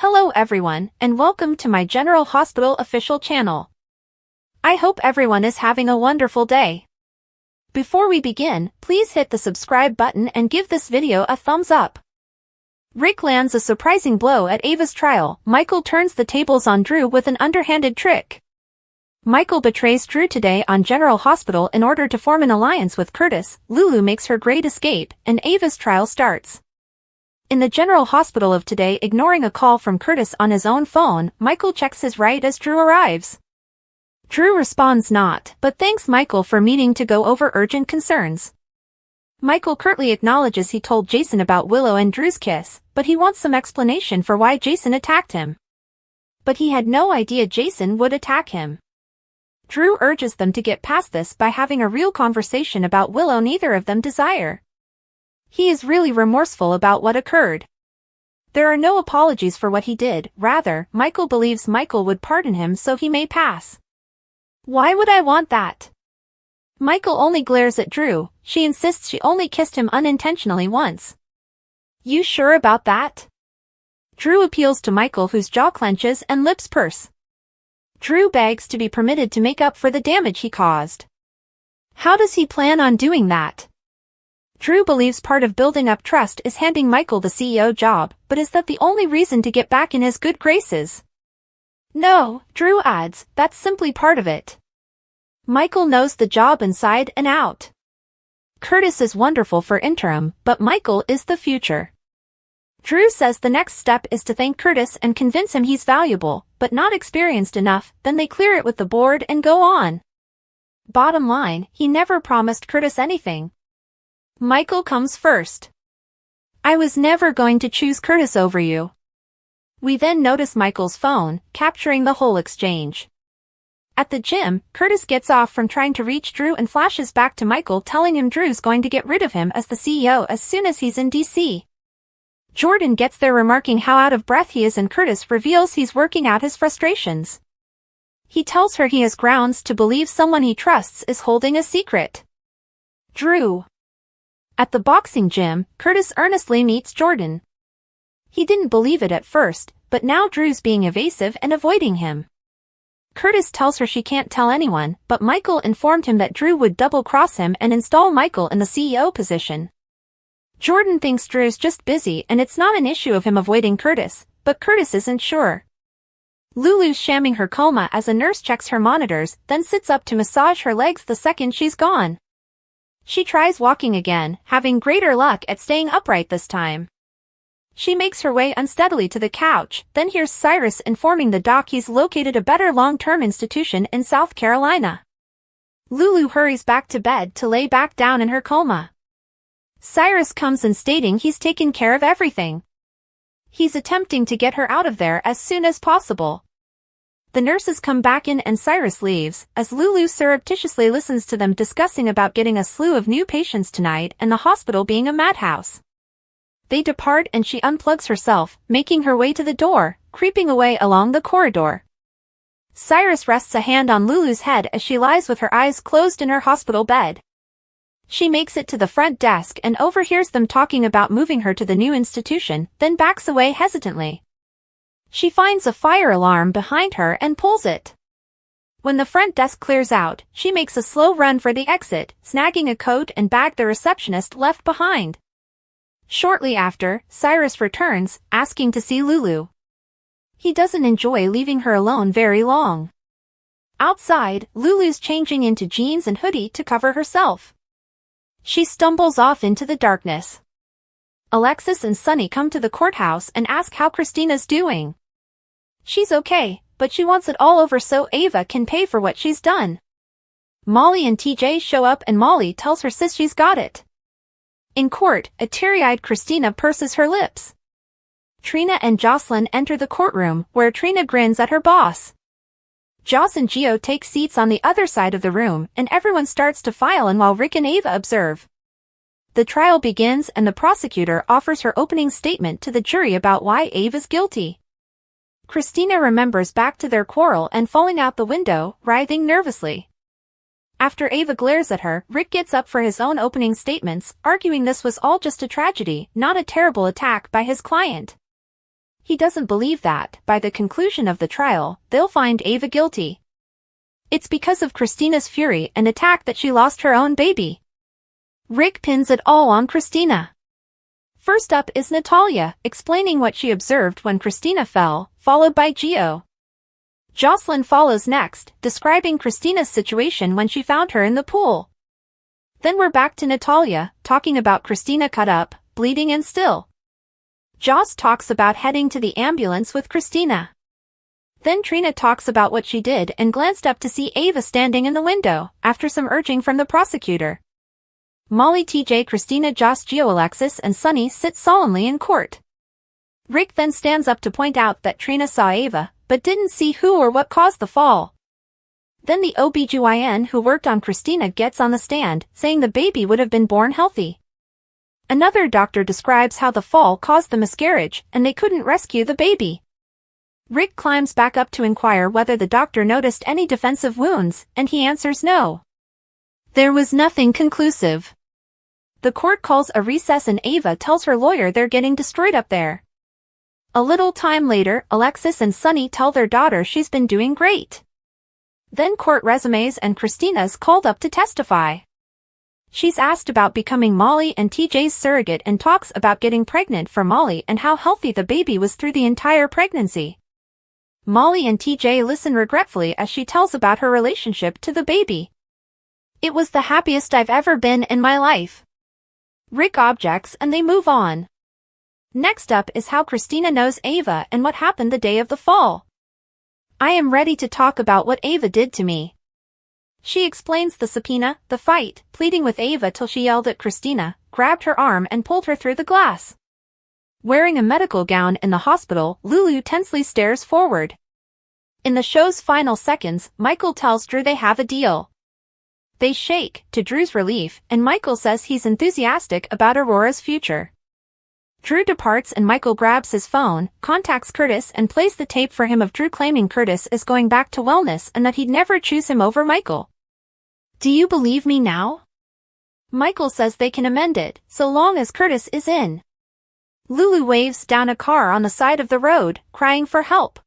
Hello everyone, and welcome to my General Hospital official channel. I hope everyone is having a wonderful day. Before we begin, please hit the subscribe button and give this video a thumbs up. Rick lands a surprising blow at Ava's trial. Michael turns the tables on Drew with an underhanded trick. Michael betrays Drew today on General Hospital in order to form an alliance with Curtis. Lulu makes her great escape, and Ava's trial starts. In the General Hospital of today, ignoring a call from Curtis on his own phone, Michael checks his right as Drew arrives. Drew responds not, but thanks Michael for meeting to go over urgent concerns. Michael curtly acknowledges he told Jason about Willow and Drew's kiss, but he wants some explanation for why Jason attacked him. But he had no idea Jason would attack him. Drew urges them to get past this by having a real conversation about Willow neither of them desire. He is really remorseful about what occurred. There are no apologies for what he did, rather, Michael believes Michael would pardon him so he may pass. Why would I want that? Michael only glares at Drew. She insists she only kissed him unintentionally once. You sure about that? Drew appeals to Michael, whose jaw clenches and lips purse. Drew begs to be permitted to make up for the damage he caused. How does he plan on doing that? Drew believes part of building up trust is handing Michael the CEO job, but is that the only reason to get back in his good graces? No, Drew adds, that's simply part of it. Michael knows the job inside and out. Curtis is wonderful for interim, but Michael is the future. Drew says the next step is to thank Curtis and convince him he's valuable, but not experienced enough, then they clear it with the board and go on. Bottom line, he never promised Curtis anything. Michael comes first. I was never going to choose Curtis over you. We then notice Michael's phone, capturing the whole exchange. At the gym, Curtis gets off from trying to reach Drew and flashes back to Michael telling him Drew's going to get rid of him as the CEO as soon as he's in DC. Jordan gets there remarking how out of breath he is, and Curtis reveals he's working out his frustrations. He tells her he has grounds to believe someone he trusts is holding a secret. Drew. At the boxing gym, Curtis earnestly meets Jordan. He didn't believe it at first, but now Drew's being evasive and avoiding him. Curtis tells her she can't tell anyone, but Michael informed him that Drew would double-cross him and install Michael in the CEO position. Jordan thinks Drew's just busy and it's not an issue of him avoiding Curtis, but Curtis isn't sure. Lulu's shamming her coma as a nurse checks her monitors, then sits up to massage her legs the second she's gone. She tries walking again, having greater luck at staying upright this time. She makes her way unsteadily to the couch, then hears Cyrus informing the doc he's located a better long-term institution in South Carolina. Lulu hurries back to bed to lay back down in her coma. Cyrus comes in stating he's taken care of everything. He's attempting to get her out of there as soon as possible. The nurses come back in and Cyrus leaves, as Lulu surreptitiously listens to them discussing about getting a slew of new patients tonight and the hospital being a madhouse. They depart and she unplugs herself, making her way to the door, creeping away along the corridor. Cyrus rests a hand on Lulu's head as she lies with her eyes closed in her hospital bed. She makes it to the front desk and overhears them talking about moving her to the new institution, then backs away hesitantly. She finds a fire alarm behind her and pulls it. When the front desk clears out, she makes a slow run for the exit, snagging a coat and bag the receptionist left behind. Shortly after, Cyrus returns, asking to see Lulu. He doesn't enjoy leaving her alone very long. Outside, Lulu's changing into jeans and hoodie to cover herself. She stumbles off into the darkness. Alexis and Sunny come to the courthouse and ask how Christina's doing. She's okay, but she wants it all over so Ava can pay for what she's done. Molly and TJ show up and Molly tells her sis she's got it. In court, a teary-eyed Christina purses her lips. Trina and Jocelyn enter the courtroom, where Trina grins at her boss. Joss and Gio take seats on the other side of the room, and everyone starts to file in while Rick and Ava observe. The trial begins and the prosecutor offers her opening statement to the jury about why Ava's guilty. Christina remembers back to their quarrel and falling out the window, writhing nervously. After Ava glares at her, Rick gets up for his own opening statements, arguing this was all just a tragedy, not a terrible attack by his client. He doesn't believe that, by the conclusion of the trial, they'll find Ava guilty. It's because of Christina's fury and attack that she lost her own baby. Rick pins it all on Christina. First up is Natalia, explaining what she observed when Christina fell, followed by Gio. Jocelyn follows next, describing Christina's situation when she found her in the pool. Then we're back to Natalia, talking about Christina cut up, bleeding and still. Joss talks about heading to the ambulance with Christina. Then Trina talks about what she did and glanced up to see Ava standing in the window, after some urging from the prosecutor. Molly, TJ, Christina, Joss, Gio, Alexis, and Sunny sit solemnly in court. Rick then stands up to point out that Trina saw Ava, but didn't see who or what caused the fall. Then the OBGYN who worked on Christina gets on the stand, saying the baby would have been born healthy. Another doctor describes how the fall caused the miscarriage, and they couldn't rescue the baby. Rick climbs back up to inquire whether the doctor noticed any defensive wounds, and he answers no. There was nothing conclusive. The court calls a recess and Ava tells her lawyer they're getting destroyed up there. A little time later, Alexis and Sunny tell their daughter she's been doing great. Then court resumes and Christina's called up to testify. She's asked about becoming Molly and TJ's surrogate and talks about getting pregnant for Molly and how healthy the baby was through the entire pregnancy. Molly and TJ listen regretfully as she tells about her relationship to the baby. It was the happiest I've ever been in my life. Rick objects and they move on. Next up is how Christina knows Ava and what happened the day of the fall. I am ready to talk about what Ava did to me. She explains the subpoena, the fight, pleading with Ava till she yelled at Christina, grabbed her arm and pulled her through the glass. Wearing a medical gown in the hospital, Lulu tensely stares forward. In the show's final seconds, Michael tells Drew they have a deal. They shake, to Drew's relief, and Michael says he's enthusiastic about Aurora's future. Drew departs and Michael grabs his phone, contacts Curtis and plays the tape for him of Drew claiming Curtis is going back to wellness and that he'd never choose him over Michael. Do you believe me now? Michael says they can amend it, so long as Curtis is in. Lulu waves down a car on the side of the road, crying for help.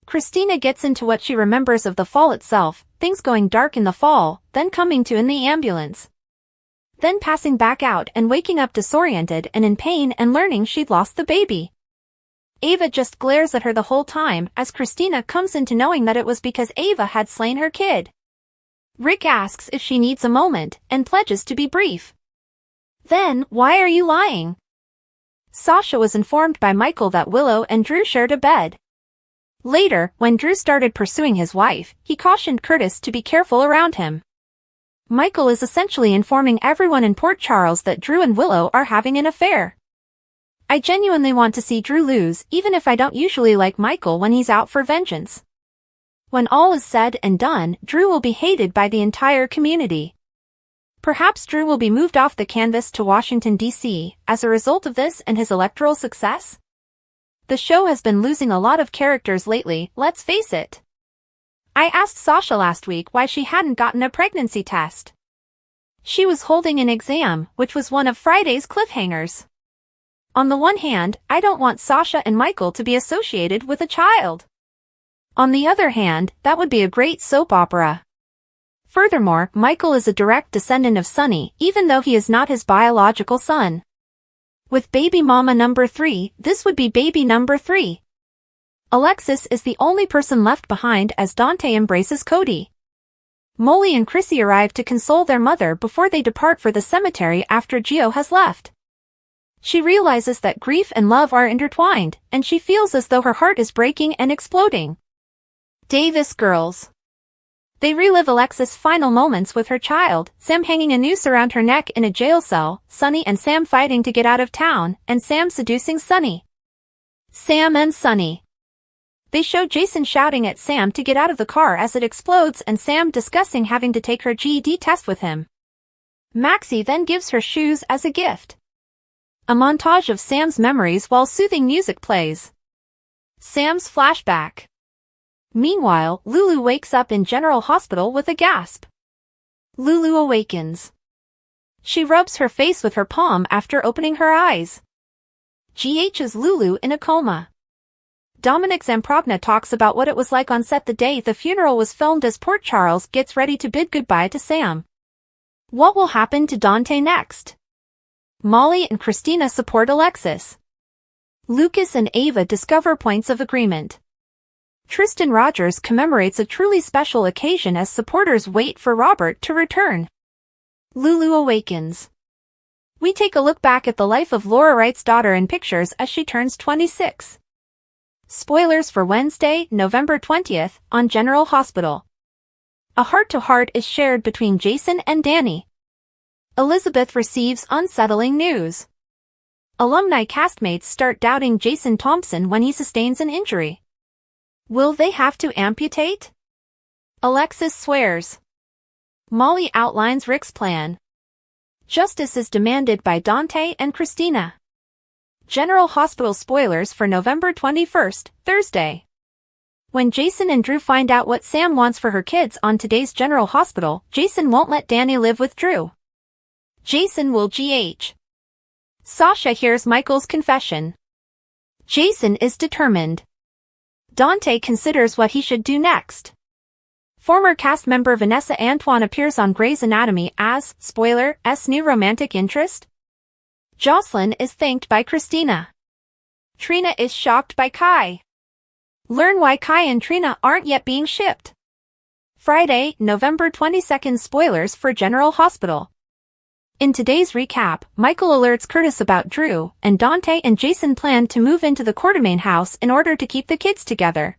Christina gets into what she remembers of the fall itself, things going dark in the fall, then coming to in the ambulance. Then passing back out and waking up disoriented and in pain and learning she'd lost the baby. Ava just glares at her the whole time as Christina comes into knowing that it was because Ava had slain her kid. Rick asks if she needs a moment and pledges to be brief. Then, why are you lying? Sasha was informed by Michael that Willow and Drew shared a bed. Later, when Drew started pursuing his wife, he cautioned Curtis to be careful around him. Michael is essentially informing everyone in Port Charles that Drew and Willow are having an affair. I genuinely want to see Drew lose, even if I don't usually like Michael when he's out for vengeance. When all is said and done, Drew will be hated by the entire community. Perhaps Drew will be moved off the canvas to Washington, D.C., as a result of this and his electoral success? The show has been losing a lot of characters lately, let's face it. I asked Sasha last week why she hadn't gotten a pregnancy test. She was holding an exam, which was one of Friday's cliffhangers. On the one hand, I don't want Sasha and Michael to be associated with a child. On the other hand, that would be a great soap opera. Furthermore, Michael is a direct descendant of Sunny, even though he is not his biological son. With baby mama number 3, this would be baby number 3. Alexis is the only person left behind as Dante embraces Cody. Molly and Chrissy arrive to console their mother before they depart for the cemetery after Gio has left. She realizes that grief and love are intertwined, and she feels as though her heart is breaking and exploding. Davis girls. They relive Alexis' final moments with her child, Sam hanging a noose around her neck in a jail cell, Sunny and Sam fighting to get out of town, and Sam seducing Sunny. Sam and Sunny. They show Jason shouting at Sam to get out of the car as it explodes and Sam discussing having to take her GED test with him. Maxie then gives her shoes as a gift. A montage of Sam's memories while soothing music plays. Sam's flashback. Meanwhile, Lulu wakes up in General Hospital with a gasp. Lulu awakens. She rubs her face with her palm after opening her eyes. GH's Lulu in a coma. Dominic Zamprogna talks about what it was like on set the day the funeral was filmed as Port Charles gets ready to bid goodbye to Sam. What will happen to Dante next? Molly and Christina support Alexis. Lucas and Ava discover points of agreement. Tristan Rogers commemorates a truly special occasion as supporters wait for Robert to return. Lulu awakens. We take a look back at the life of Laura Wright's daughter in pictures as she turns 26. Spoilers for Wednesday, November 20th, on General Hospital. A heart-to-heart is shared between Jason and Danny. Elizabeth receives unsettling news. Alumni castmates start doubting Jason Thompson when he sustains an injury. Will they have to amputate? Alexis swears. Molly outlines Rick's plan. Justice is demanded by Dante and Christina. General Hospital spoilers for November 21st, Thursday. When Jason and Drew find out what Sam wants for her kids on today's General Hospital, Jason won't let Danny live with Drew. Jason will GH. Sasha hears Michael's confession. Jason is determined. Dante considers what he should do next. Former cast member Vanessa Antoine appears on Grey's Anatomy as, spoiler, S new romantic interest. Jocelyn is thanked by Christina. Trina is shocked by Kai. Learn why Kai and Trina aren't yet being shipped. Friday, November 22nd spoilers for General Hospital. In today's recap, Michael alerts Curtis about Drew, and Dante and Jason plan to move into the Quartermaine house in order to keep the kids together.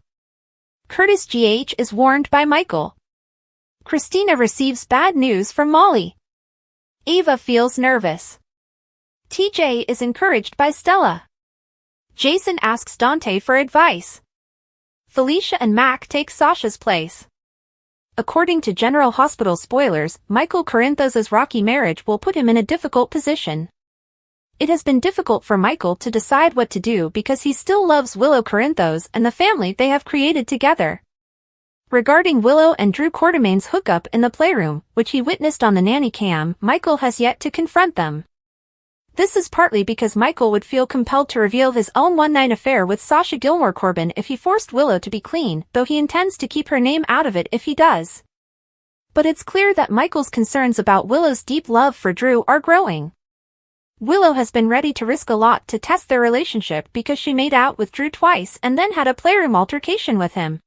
Curtis GH is warned by Michael. Christina receives bad news from Molly. Ava feels nervous. TJ is encouraged by Stella. Jason asks Dante for advice. Felicia and Mac take Sasha's place. According to General Hospital spoilers, Michael Corinthos' rocky marriage will put him in a difficult position. It has been difficult for Michael to decide what to do because he still loves Willow Corinthos and the family they have created together. Regarding Willow and Drew Quartermaine's hookup in the playroom, which he witnessed on the nanny cam, Michael has yet to confront them. This is partly because Michael would feel compelled to reveal his own one-night affair with Sasha Gilmore Corbin if he forced Willow to be clean, though he intends to keep her name out of it if he does. But it's clear that Michael's concerns about Willow's deep love for Drew are growing. Willow has been ready to risk a lot to test their relationship because she made out with Drew twice and then had a playroom altercation with him.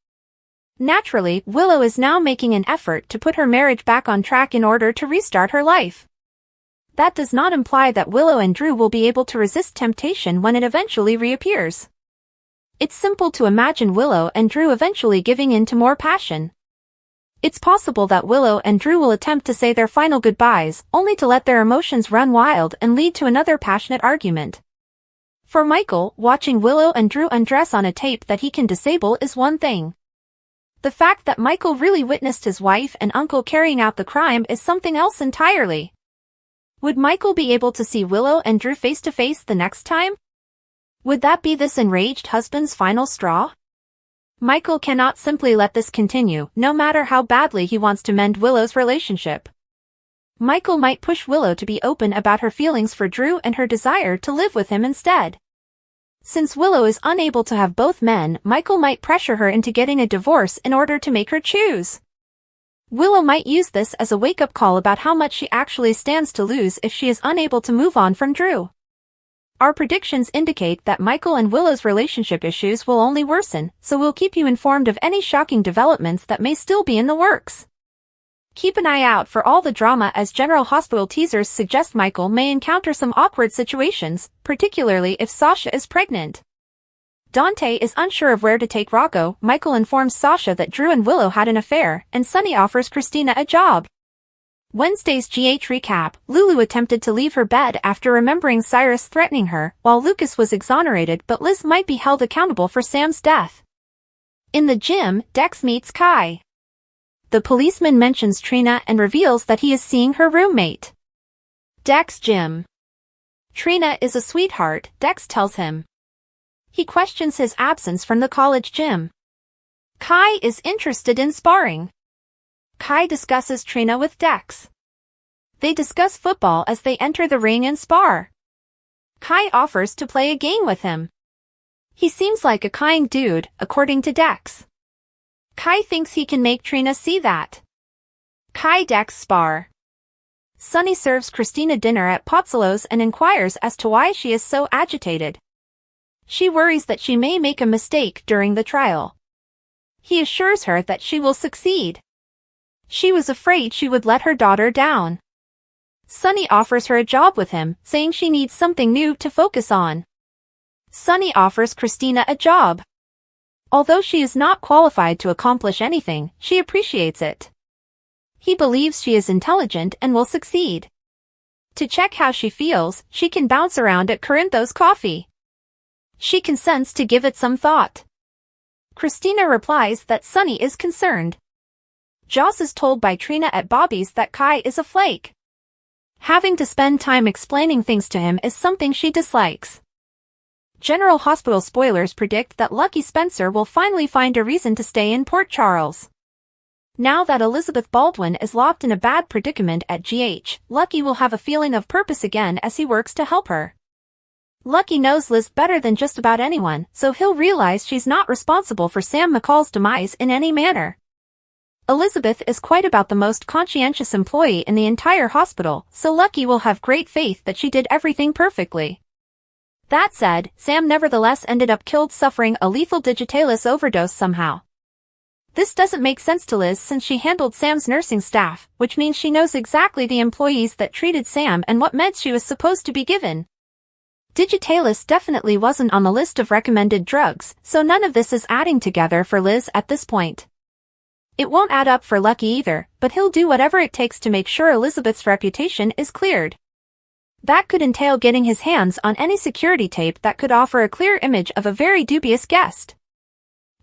Naturally, Willow is now making an effort to put her marriage back on track in order to restart her life. That does not imply that Willow and Drew will be able to resist temptation when it eventually reappears. It's simple to imagine Willow and Drew eventually giving in to more passion. It's possible that Willow and Drew will attempt to say their final goodbyes, only to let their emotions run wild and lead to another passionate argument. For Michael, watching Willow and Drew undress on a tape that he can disable is one thing. The fact that Michael really witnessed his wife and uncle carrying out the crime is something else entirely. Would Michael be able to see Willow and Drew face to face the next time? Would that be this enraged husband's final straw? Michael cannot simply let this continue, no matter how badly he wants to mend Willow's relationship. Michael might push Willow to be open about her feelings for Drew and her desire to live with him instead. Since Willow is unable to have both men, Michael might pressure her into getting a divorce in order to make her choose. Willow might use this as a wake-up call about how much she actually stands to lose if she is unable to move on from Drew. Our predictions indicate that Michael and Willow's relationship issues will only worsen, so we'll keep you informed of any shocking developments that may still be in the works. Keep an eye out for all the drama as General Hospital teasers suggest Michael may encounter some awkward situations, particularly if Sasha is pregnant. Dante is unsure of where to take Rocco. Michael informs Sasha that Drew and Willow had an affair, and Sunny offers Christina a job. Wednesday's GH recap, Lulu attempted to leave her bed after remembering Cyrus threatening her, while Lucas was exonerated but Liz might be held accountable for Sam's death. In the gym, Dex meets Kai. The policeman mentions Trina and reveals that he is seeing her roommate. Dex gym. Trina is a sweetheart, Dex tells him. He questions his absence from the college gym. Kai is interested in sparring. Kai discusses Trina with Dex. They discuss football as they enter the ring and spar. Kai offers to play a game with him. He seems like a kind dude, according to Dex. Kai thinks he can make Trina see that. Kai Dex spar. Sunny serves Christina dinner at Pozzolo's and inquires as to why she is so agitated. She worries that she may make a mistake during the trial. He assures her that she will succeed. She was afraid she would let her daughter down. Sunny offers her a job with him, saying she needs something new to focus on. Sunny offers Christina a job. Although she is not qualified to accomplish anything, she appreciates it. He believes she is intelligent and will succeed. To check how she feels, she can bounce around at Corinthos Coffee. She consents to give it some thought. Christina replies that Sunny is concerned. Joss is told by Trina at Bobby's that Kai is a flake. Having to spend time explaining things to him is something she dislikes. General Hospital spoilers predict that Lucky Spencer will finally find a reason to stay in Port Charles. Now that Elizabeth Baldwin is locked in a bad predicament at GH, Lucky will have a feeling of purpose again as he works to help her. Lucky knows Liz better than just about anyone, so he'll realize she's not responsible for Sam McCall's demise in any manner. Elizabeth is quite about the most conscientious employee in the entire hospital, so Lucky will have great faith that she did everything perfectly. That said, Sam nevertheless ended up killed suffering a lethal digitalis overdose somehow. This doesn't make sense to Liz since she handled Sam's nursing staff, which means she knows exactly the employees that treated Sam and what meds she was supposed to be given. Digitalis definitely wasn't on the list of recommended drugs, so none of this is adding together for Liz at this point. It won't add up for Lucky either, but he'll do whatever it takes to make sure Elizabeth's reputation is cleared. That could entail getting his hands on any security tape that could offer a clear image of a very dubious guest.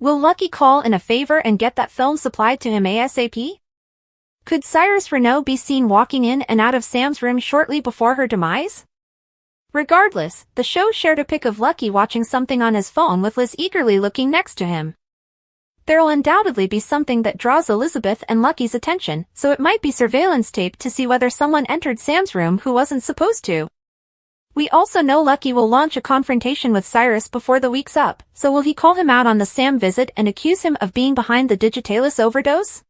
Will Lucky call in a favor and get that film supplied to him ASAP? Could Cyrus Renaud be seen walking in and out of Sam's room shortly before her demise? Regardless, the show shared a pic of Lucky watching something on his phone with Liz eagerly looking next to him. There'll undoubtedly be something that draws Elizabeth and Lucky's attention, so it might be surveillance tape to see whether someone entered Sam's room who wasn't supposed to. We also know Lucky will launch a confrontation with Cyrus before the week's up, so will he call him out on the Sam visit and accuse him of being behind the digitalis overdose?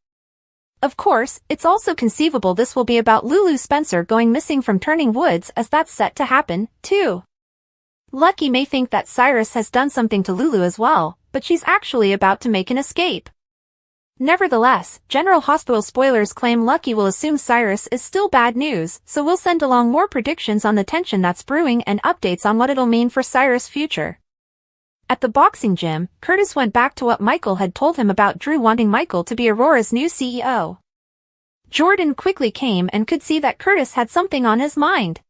Of course, it's also conceivable this will be about Lulu Spencer going missing from Turning Woods, as that's set to happen, too. Lucky may think that Cyrus has done something to Lulu as well, but she's actually about to make an escape. Nevertheless, General Hospital spoilers claim Lucky will assume Cyrus is still bad news, so we'll send along more predictions on the tension that's brewing and updates on what it'll mean for Cyrus' future. At the boxing gym, Curtis went back to what Michael had told him about Drew wanting Michael to be Aurora's new CEO. Jordan quickly came and could see that Curtis had something on his mind.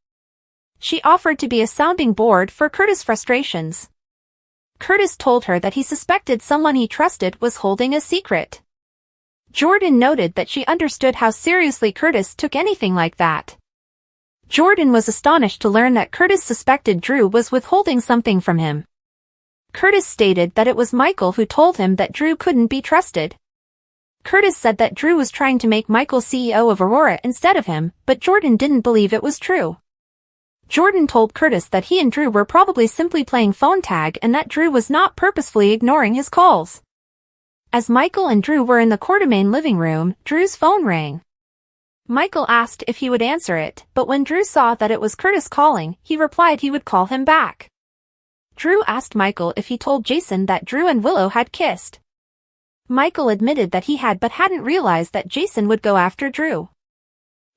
She offered to be a sounding board for Curtis' frustrations. Curtis told her that he suspected someone he trusted was holding a secret. Jordan noted that she understood how seriously Curtis took anything like that. Jordan was astonished to learn that Curtis suspected Drew was withholding something from him. Curtis stated that it was Michael who told him that Drew couldn't be trusted. Curtis said that Drew was trying to make Michael CEO of Aurora instead of him, but Jordan didn't believe it was true. Jordan told Curtis that he and Drew were probably simply playing phone tag and that Drew was not purposefully ignoring his calls. As Michael and Drew were in the Quartermaine living room, Drew's phone rang. Michael asked if he would answer it, but when Drew saw that it was Curtis calling, he replied he would call him back. Drew asked Michael if he told Jason that Drew and Willow had kissed. Michael admitted that he had but hadn't realized that Jason would go after Drew.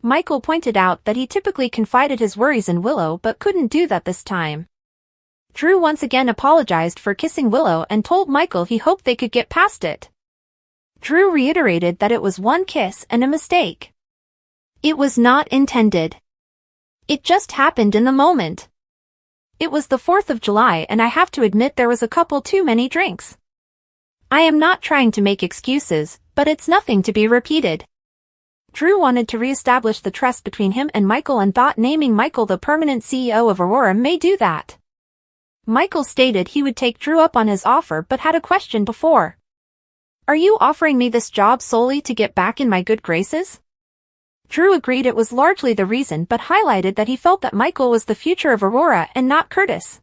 Michael pointed out that he typically confided his worries in Willow but couldn't do that this time. Drew once again apologized for kissing Willow and told Michael he hoped they could get past it. Drew reiterated that it was one kiss and a mistake. It was not intended. It just happened in the moment. It was the 4th of July and I have to admit there was a couple too many drinks. I am not trying to make excuses, but it's nothing to be repeated. Drew wanted to re-establish the trust between him and Michael and thought naming Michael the permanent CEO of Aurora may do that. Michael stated he would take Drew up on his offer but had a question before. Are you offering me this job solely to get back in my good graces? Drew agreed it was largely the reason but highlighted that he felt that Michael was the future of Aurora and not Curtis.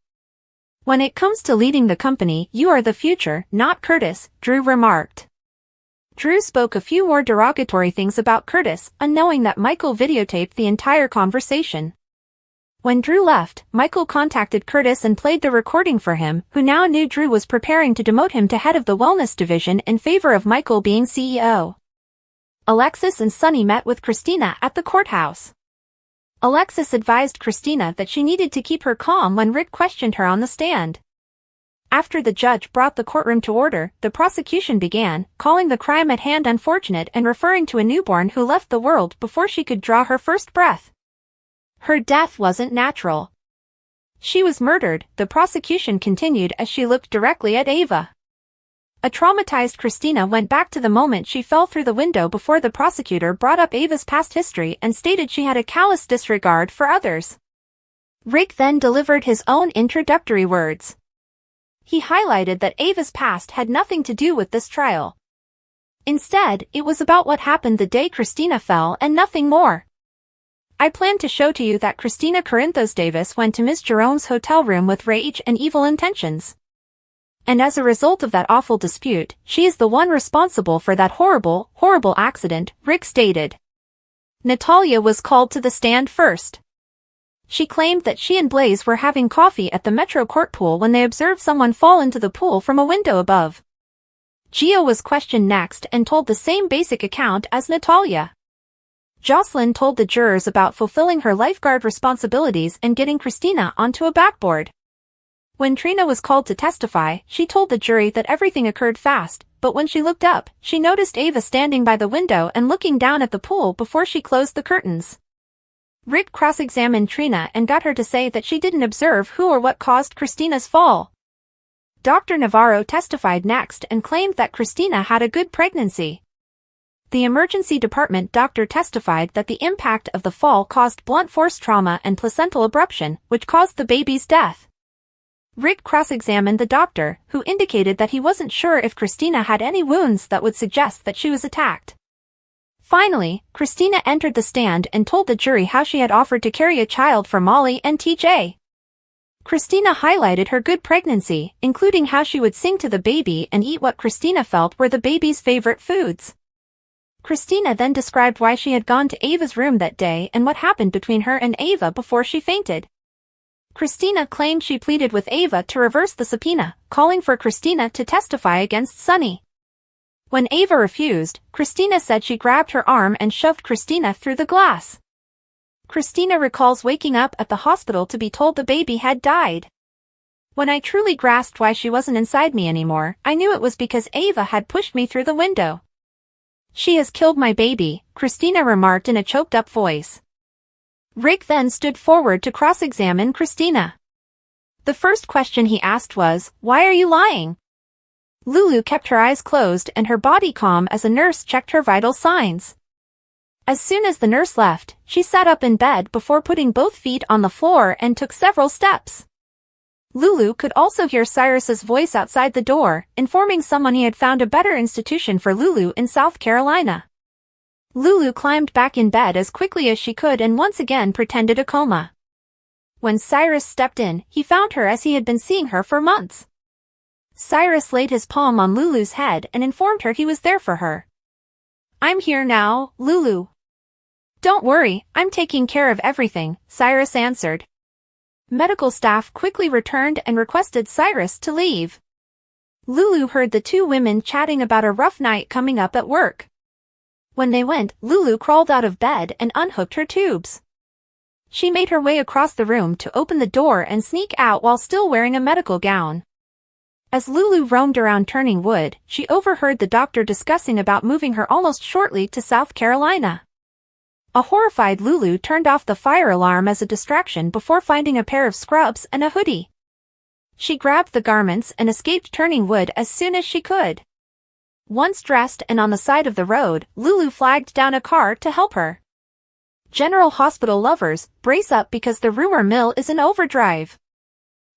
When it comes to leading the company, you are the future, not Curtis, Drew remarked. Drew spoke a few more derogatory things about Curtis, unknowing that Michael videotaped the entire conversation. When Drew left, Michael contacted Curtis and played the recording for him, who now knew Drew was preparing to demote him to head of the wellness division in favor of Michael being CEO. Alexis and Sonny met with Christina at the courthouse. Alexis advised Christina that she needed to keep her calm when Rick questioned her on the stand. After the judge brought the courtroom to order, the prosecution began, calling the crime at hand unfortunate and referring to a newborn who left the world before she could draw her first breath. Her death wasn't natural. She was murdered, the prosecution continued as she looked directly at Ava. A traumatized Christina went back to the moment she fell through the window before the prosecutor brought up Ava's past history and stated she had a callous disregard for others. Rick then delivered his own introductory words. He highlighted that Ava's past had nothing to do with this trial. Instead, it was about what happened the day Christina fell and nothing more. I plan to show to you that Christina Corinthos Davis went to Ms. Jerome's hotel room with rage and evil intentions. And as a result of that awful dispute, she is the one responsible for that horrible, horrible accident, Rick stated. Natalia was called to the stand first. She claimed that she and Blaze were having coffee at the Metro Court pool when they observed someone fall into the pool from a window above. Gia was questioned next and told the same basic account as Natalia. Jocelyn told the jurors about fulfilling her lifeguard responsibilities and getting Christina onto a backboard. When Trina was called to testify, she told the jury that everything occurred fast, but when she looked up, she noticed Ava standing by the window and looking down at the pool before she closed the curtains. Rick cross-examined Trina and got her to say that she didn't observe who or what caused Christina's fall. Dr. Navarro testified next and claimed that Christina had a good pregnancy. The emergency department doctor testified that the impact of the fall caused blunt force trauma and placental abruption, which caused the baby's death. Rick cross-examined the doctor, who indicated that he wasn't sure if Christina had any wounds that would suggest that she was attacked. Finally, Christina entered the stand and told the jury how she had offered to carry a child for Molly and TJ. Christina highlighted her good pregnancy, including how she would sing to the baby and eat what Christina felt were the baby's favorite foods. Christina then described why she had gone to Ava's room that day and what happened between her and Ava before she fainted. Christina claimed she pleaded with Ava to reverse the subpoena, calling for Christina to testify against Sonny. When Ava refused, Christina said she grabbed her arm and shoved Christina through the glass. Christina recalls waking up at the hospital to be told the baby had died. When I truly grasped why she wasn't inside me anymore, I knew it was because Ava had pushed me through the window. She has killed my baby, Christina remarked in a choked-up voice. Rick then stood forward to cross-examine Christina. The first question he asked was, "Why are you lying?" Lulu kept her eyes closed and her body calm as a nurse checked her vital signs. As soon as the nurse left, she sat up in bed before putting both feet on the floor and took several steps. Lulu could also hear Cyrus's voice outside the door, informing someone he had found a better institution for Lulu in South Carolina. Lulu climbed back in bed as quickly as she could and once again pretended a coma. When Cyrus stepped in, he found her as he had been seeing her for months. Cyrus laid his palm on Lulu's head and informed her he was there for her. "I'm here now, Lulu." "Don't worry, I'm taking care of everything," Cyrus answered. Medical staff quickly returned and requested Cyrus to leave. Lulu heard the two women chatting about a rough night coming up at work. When they went, Lulu crawled out of bed and unhooked her tubes. She made her way across the room to open the door and sneak out while still wearing a medical gown. As Lulu roamed around turning wood, she overheard the doctor discussing about moving her almost shortly to South Carolina. A horrified Lulu turned off the fire alarm as a distraction before finding a pair of scrubs and a hoodie. She grabbed the garments and escaped turning wood as soon as she could. Once dressed and on the side of the road, Lulu flagged down a car to help her. General Hospital lovers, brace up because the rumor mill is in overdrive.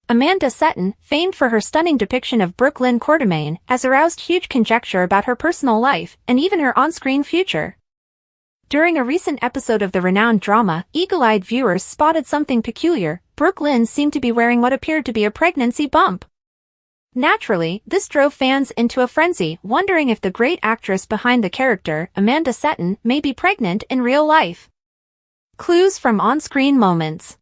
Amanda Setton, famed for her stunning depiction of Brooklyn Quartermaine, has aroused huge conjecture about her personal life and even her on-screen future. During a recent episode of the renowned drama, eagle-eyed viewers spotted something peculiar, Brooke Lynn seemed to be wearing what appeared to be a pregnancy bump. Naturally, this drove fans into a frenzy, wondering if the great actress behind the character, Amanda Setton, may be pregnant in real life. Clues from on-screen moments.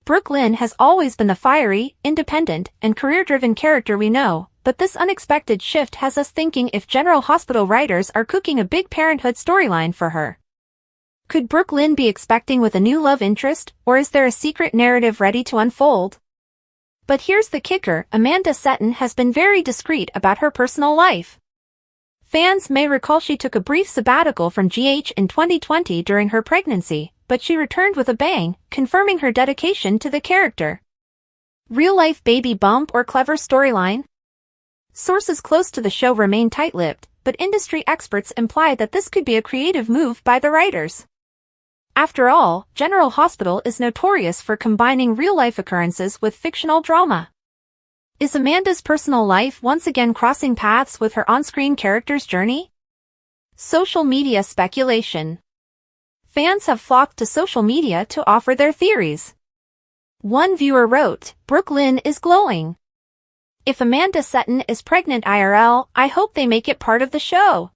Brooke Lynn has always been the fiery, independent, and career-driven character we know, but this unexpected shift has us thinking if General Hospital writers are cooking a big parenthood storyline for her. Could Brooke Lynn be expecting with a new love interest, or is there a secret narrative ready to unfold? But here's the kicker, Amanda Setton has been very discreet about her personal life. Fans may recall she took a brief sabbatical from GH in 2020 during her pregnancy, but she returned with a bang, confirming her dedication to the character. Real-life baby bump or clever storyline? Sources close to the show remain tight-lipped, but industry experts imply that this could be a creative move by the writers. After all, General Hospital is notorious for combining real-life occurrences with fictional drama. Is Amanda's personal life once again crossing paths with her on-screen character's journey? Social media speculation. Fans have flocked to social media to offer their theories. One viewer wrote, "Brooke Lynn is glowing. If Amanda Setton is pregnant IRL, I hope they make it part of the show."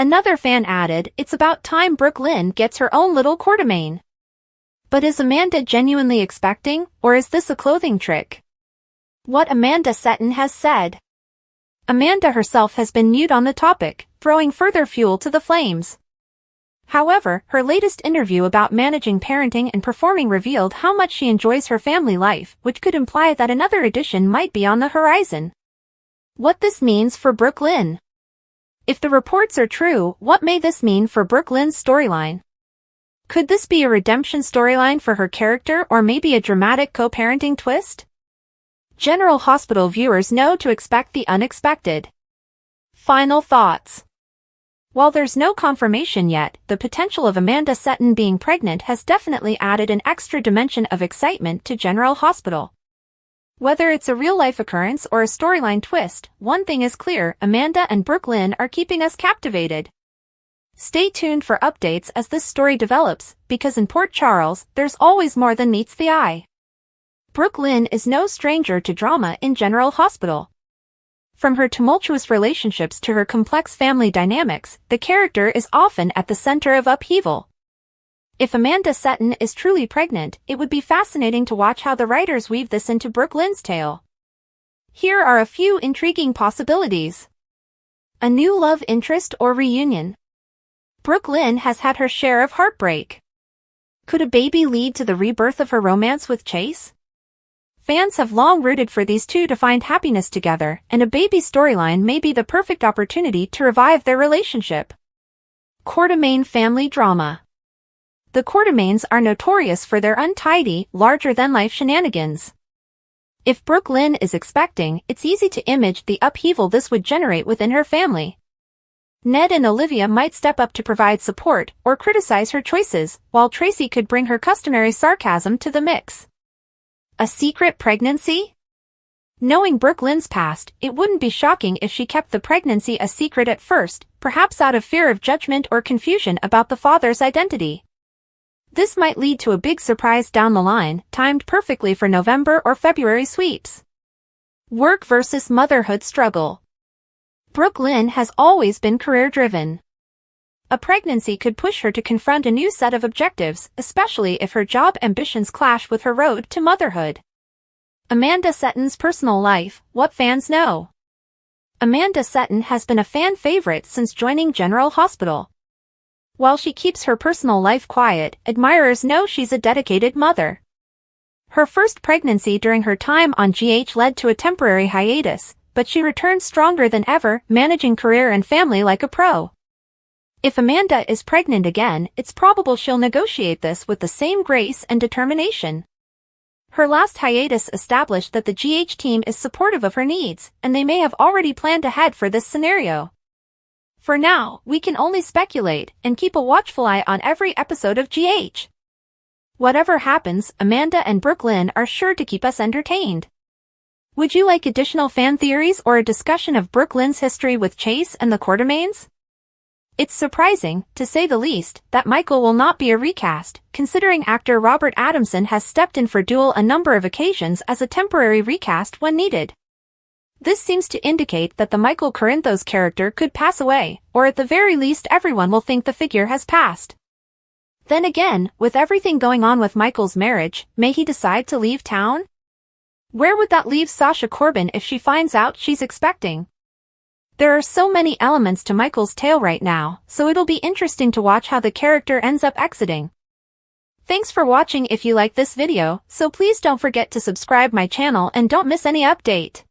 Another fan added, "It's about time Brooke Lynn gets her own little Quartermaine." But is Amanda genuinely expecting, or is this a clothing trick? What Amanda Setton has said. Amanda herself has been mute on the topic, throwing further fuel to the flames. However, her latest interview about managing parenting and performing revealed how much she enjoys her family life, which could imply that another edition might be on the horizon. What this means for Brooke Lynn. If the reports are true, what may this mean for Brooke Lynn's storyline? Could this be a redemption storyline for her character or maybe a dramatic co-parenting twist? General Hospital viewers know to expect the unexpected. Final thoughts. While there's no confirmation yet, the potential of Amanda Setton being pregnant has definitely added an extra dimension of excitement to General Hospital. Whether it's a real-life occurrence or a storyline twist, one thing is clear, Amanda and Brooke Lynn are keeping us captivated. Stay tuned for updates as this story develops, because in Port Charles, there's always more than meets the eye. Brooke Lynn is no stranger to drama in General Hospital. From her tumultuous relationships to her complex family dynamics, the character is often at the center of upheaval. If Amanda Setton is truly pregnant, it would be fascinating to watch how the writers weave this into Brooke Lynn's tale. Here are a few intriguing possibilities. A new love interest or reunion. Brooke Lynn has had her share of heartbreak. Could a baby lead to the rebirth of her romance with Chase? Fans have long rooted for these two to find happiness together, and a baby storyline may be the perfect opportunity to revive their relationship. Quartermaine family drama. The Quartermaines are notorious for their untidy, larger-than-life shenanigans. If Brooke Lynn is expecting, it's easy to imagine the upheaval this would generate within her family. Ned and Olivia might step up to provide support or criticize her choices, while Tracy could bring her customary sarcasm to the mix. A secret pregnancy? Knowing Brooke Lynn's past, it wouldn't be shocking if she kept the pregnancy a secret at first, perhaps out of fear of judgment or confusion about the father's identity. This might lead to a big surprise down the line, timed perfectly for November or February sweeps. Work versus motherhood struggle. Brooke Lynn has always been career-driven. A pregnancy could push her to confront a new set of objectives, especially if her job ambitions clash with her road to motherhood. Amanda Setton's personal life, what fans know. Amanda Setton has been a fan favorite since joining General Hospital. While she keeps her personal life quiet, admirers know she's a dedicated mother. Her first pregnancy during her time on GH led to a temporary hiatus, but she returned stronger than ever, managing career and family like a pro. If Amanda is pregnant again, it's probable she'll negotiate this with the same grace and determination. Her last hiatus established that the GH team is supportive of her needs, and they may have already planned ahead for this scenario. For now, we can only speculate and keep a watchful eye on every episode of GH. Whatever happens, Amanda and Brooke Lynn are sure to keep us entertained. Would you like additional fan theories or a discussion of Brooke Lynn's history with Chase and the Quartermaines? It's surprising, to say the least, that Michael will not be a recast, considering actor Robert Adamson has stepped in for Duel a number of occasions as a temporary recast when needed. This seems to indicate that the Michael Corinthos character could pass away, or at the very least everyone will think the figure has passed. Then again, with everything going on with Michael's marriage, may he decide to leave town? Where would that leave Sasha Corbin if she finds out she's expecting? There are so many elements to Michael's tale right now, so it'll be interesting to watch how the character ends up exiting. Thanks for watching. If you like this video, so please don't forget to subscribe my channel and don't miss any update.